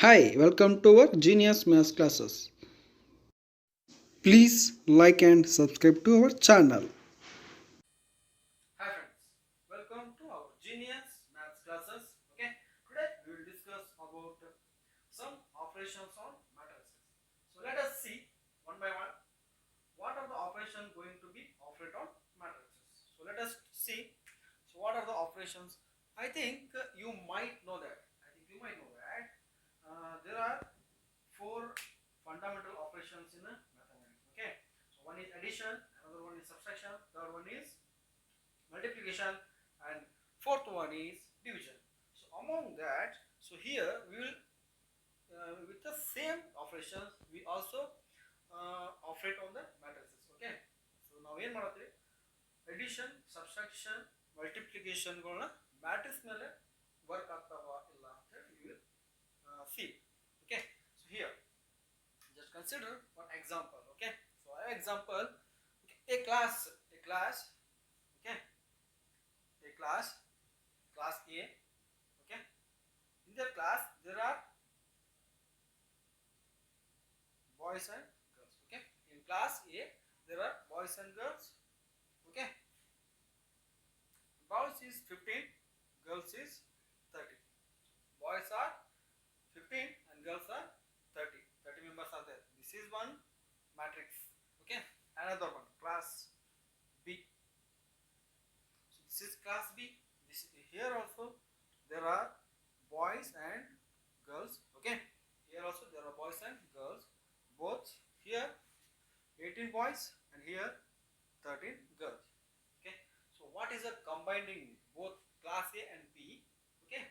Hi, welcome to our Genius Maths classes. Please like and subscribe to our channel. Hi friends, welcome to our Genius Maths classes. Okay, today we will discuss about some operations on matrices. So let us see one by one what are the operations going to be operated on matrices. So let us see. So what are the operations? I think you might know that. There are four fundamental operations in mathematics. Okay, so one is addition, another one is subtraction, third one is multiplication, and fourth one is division. So among that, so here we will with the same operations we also operate on the matrices. Okay, so now ಏನು ಮಾಡುತ್ತೆ addition subtraction multiplication ಗಳನ್ನ matrix ಮೇಲೆ work ಆಗ್ತಾವ ಇಲ್ಲ ಅಂತ ಹೇಳಿ we will see. Okay, so here just consider one example. Okay, so an example, okay, a class, okay, a class A. Okay, in their class there are boys and girls. Okay, in class A there are boys and girls. Okay, boys is 15, girls is 30. Boys are 15 and girls are 30. 30 members are there. This is one matrix. Okay, another one, class B. So this is class B. This here also there are boys and girls. Okay, here also there are boys and girls. Both here 18 boys and here 13 girls. Okay, so what is the combining both class A and B? Okay,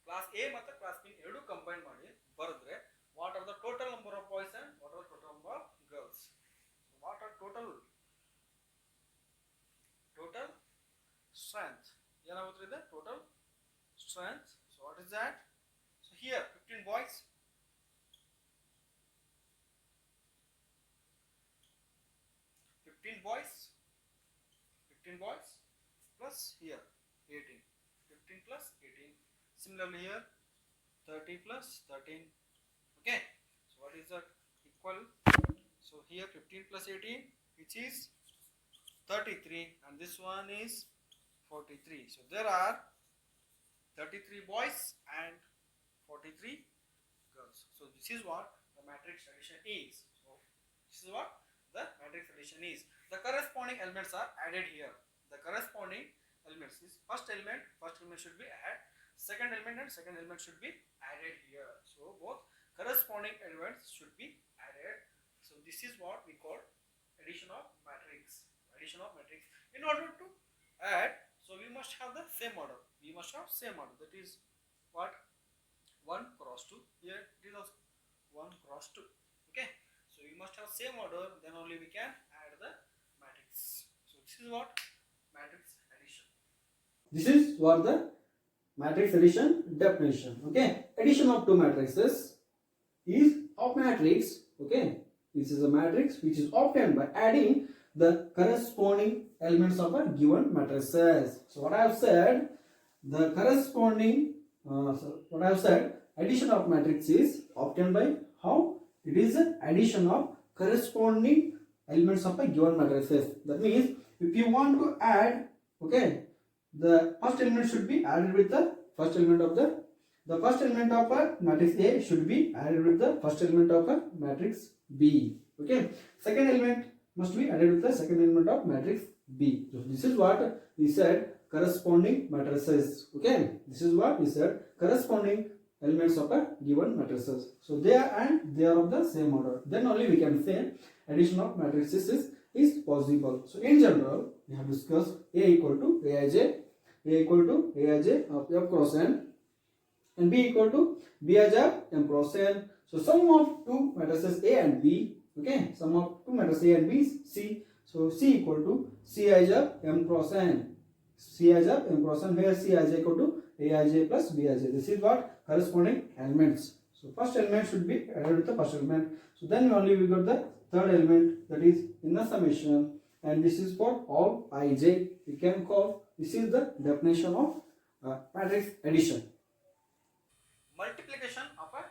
class A ಮತ್ತು class B ಎರಡು combine ಮಾಡಿ ಬರೆದ್ರೆ what are the total number of boys and what are the total number of girls? So what are total strength? ಏನಾಗುತ್ತೆ ಇದೆ total strength? So what is that? So here 15 boys, 15 boys, 15 boys plus here 18, 15 plus 18. Similarly here 30 plus 13. Okay, so what is that equal? So here 15 plus 18, which is 33, and this one is 43. So there are 33 boys and 43 girls. So this is what the matrix addition is. So this is what the matrix addition is. The corresponding elements are added here. The corresponding elements is first element should be added, second element and second element should be added here. So both corresponding elements should be added. So this is what we call addition of matrix. Addition of matrix. In order to add, so we must have the same order. We must have same order. That is what 1 cross 2. Here it is also 1 cross 2. Okay, so we must have same order, then only we can add the matrix. So this is what matrix addition. This is what the matrix addition definition. Okay, addition of two matrices is of matrix. Okay, this is a matrix which is obtained by adding the corresponding elements of a given matrices. So what I have said, the corresponding what I have said, addition of matrix is obtained by how? It is an addition of corresponding elements of a given matrices. That means if you want to add, okay, the first element should be added with the first element of the first element of a matrix A should be added with the first element of a matrix B. Okay, second element must be added with the second element of matrix B. So this is what we said, corresponding matrices. Okay, this is what we said, corresponding elements of a given matrices. So they are and they are of the same order. Then only we can say addition of matrices is possible. So in general, we have discussed A equal to Aij, A equal to Aij of F cross N, and B equal to Bij of M cross N. So sum of two matrices A and B. Okay, sum of two matrices A and B is C. So C equal to Cij of M cross N. Cij of M cross N, where Cij equal to Aij plus Bij. This is what corresponding elements. So first element should be added with the first element. So then only we got the third element, that is inner summation, and this is for all ij. We can call this is the definition of matrix addition. Multiplication of a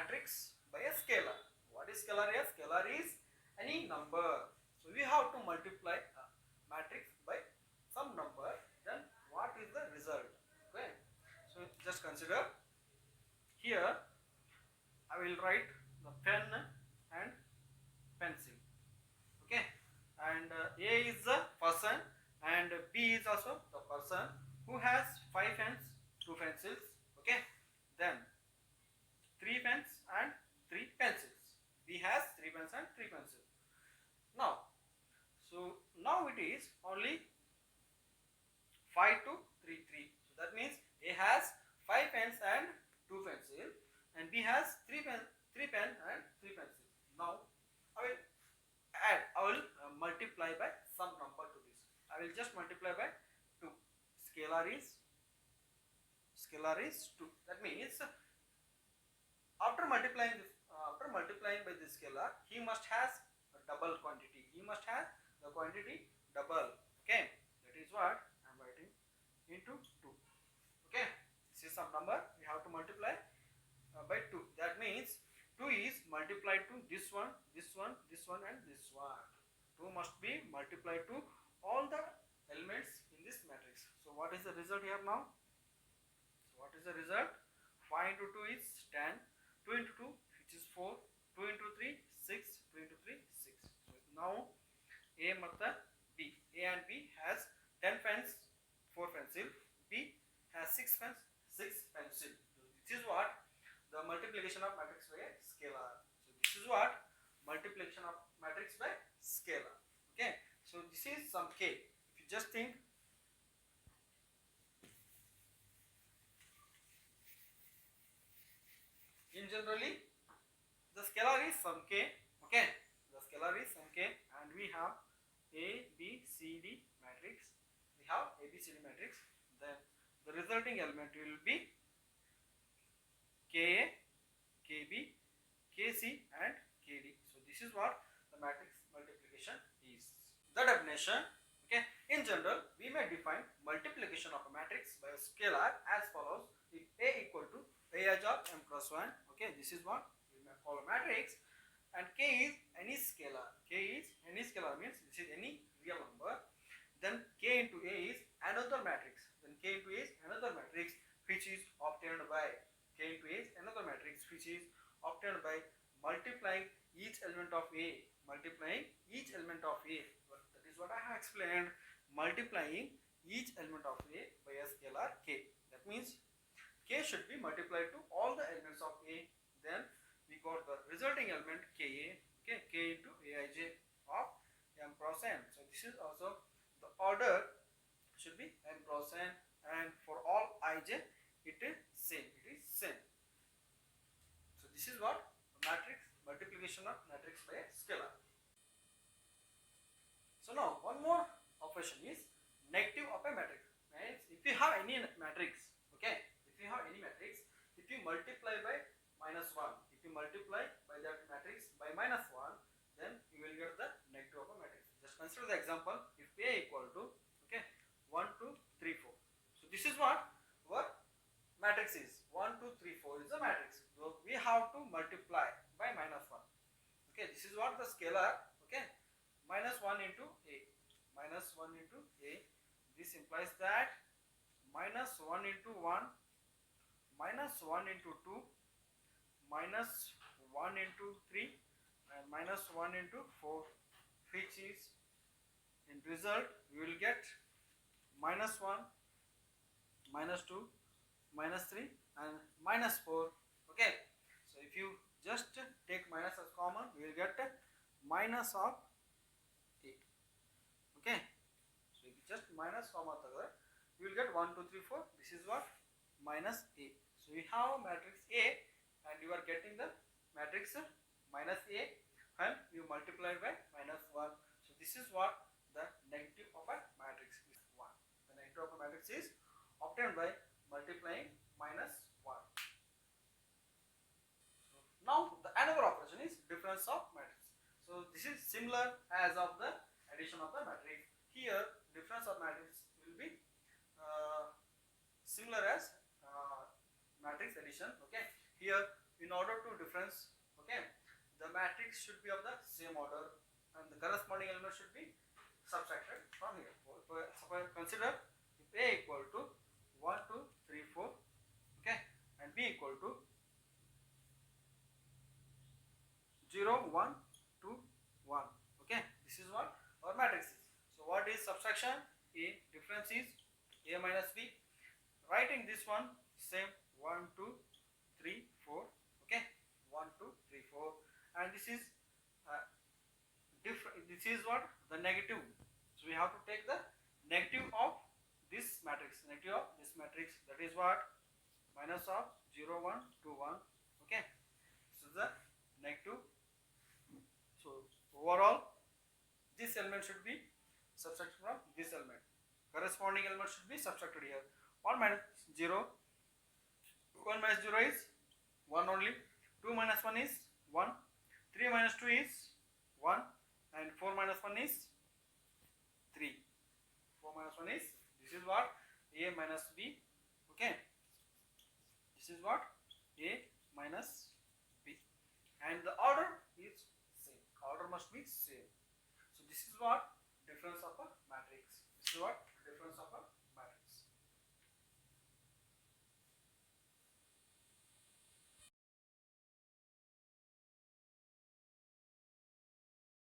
matrix by a scalar. What is scalar here? Scalar is any number. So we have to multiply a matrix by some number. Then what is the result? Okay. So just consider here. I will write the pen and pencil. Okay. And A is the person and B is also the person who has 5 pens, 2 pencils. Okay. Then 3 pens and 3 pencils. B has 3 pens and 3 pencils. Now, so now it is only 5 to 3 3. So that means A has 5 pens and 2 pencils and B has 3 pen and 3 pencils. Now I will multiply by some number to this. I will just multiply by 2. Scalar is 2. That means after multiplying by this scalar, he must has a double quantity. He must have the quantity double. Okay, that is what I am writing into 2. Okay, this is some number we have to multiply by 2. That means 2 is multiplied to this one, this one, this one, and this one. 2 must be multiplied to all the elements in this matrix. So what is the result here now? So what is the result? 5 into 2 is 10. 2 into 2 which is 4. 2 into 3 6. 2 into 3 6. So now A ಮತ್ತು B. A and B has 10 pens, 4 pencil. B has 6 pens, 6 pencil. So this is what the multiplication of matrix by a scalar. So this is what multiplication of matrix by scalar. Okay. So this is some K. If you just think in generally the scalar is some K. Okay. The scalar is some K and we have A, B, C, D matrix. We have A, B, C, D matrix. Then the resulting element will be Ka, Kb, Kc and Kd. So this is what the matrix multiplication is. The definition. Okay. In general, we may define multiplication of a matrix by a scalar as follows. If A equal to A of m plus 1. Okay. This is what we may call a matrix. And K is any scalar. K is any scalar means this is any real number. Then K into A is another matrix. Then K into A is another matrix which is obtained by K into A is another matrix which is obtained by multiplying each element of A. Multiplying each element of A. That is what I have explained. Multiplying each element of A by a scalar K. That means K should be multiplied to all the elements of A. Then we got the resulting element Ka. Okay, K into Aij of m cross n. So this is also the order should be m cross n, and for all ij it is same. It is same. So this is what matrix multiplication of matrix by a scalar. So now one more operation is negative of a matrix. Means if you have any matrix, okay, if you have any matrix, if you multiply by minus 1, if you multiply by that matrix by minus 1, then you will get the negative of a matrix. Just consider the example. If A equal to, okay, 1 2 3 4. So this is what our matrix is. 1 2 3 4 is the matrix. So we have to multiply by minus 1. Okay, this is what the scalar. Okay, minus 1 into A. Minus 1 into A. This implies that minus 1 into 1, minus 1 into 2, minus 1 into 3, and minus 1 into 4, which is in result we will get minus 1, minus 2, minus 3 and minus 4. Okay, so if you just take minus as common, we will get minus of A. Okay, so if you just minus comma together, you will get 1 2 3 4. This is what minus A. So we have matrix A and you are getting the matrix minus A when you multiply by minus 1. So this is what the negative of a matrix is 1. The negative of a matrix is obtained by multiplying minus 1. So now the another operation is difference of matrix. So this is similar as of the addition of the matrix. Here difference of matrix will be similar as matrix addition. Okay, here in order to difference, okay, the matrix should be of the same order and the corresponding element should be subtracted from here. Suppose consider if A equal to 1 2 3 4, okay, and B equal to 0 1 2 1, okay, this is what our matrix is. So what is subtraction? A difference is A minus B. Writing this one same 1 2 3 4, okay, 1 2 3 4, and this is this is what the negative. So we have to take the negative of this matrix, that is what minus of 0 1 2 1, okay. So the negative. So overall this element should be subtracted from this element, corresponding element should be subtracted here. 1 minus 0, 1 minus 0 is 1 only, 2 minus 1 is 1, 3 minus 2 is 1, and 4 minus 1 is 3. 4 minus 1 is, this is what A minus B, okay, this is what A minus B, and the order is same, order must be same. So this is what difference of a matrix, this is what difference of a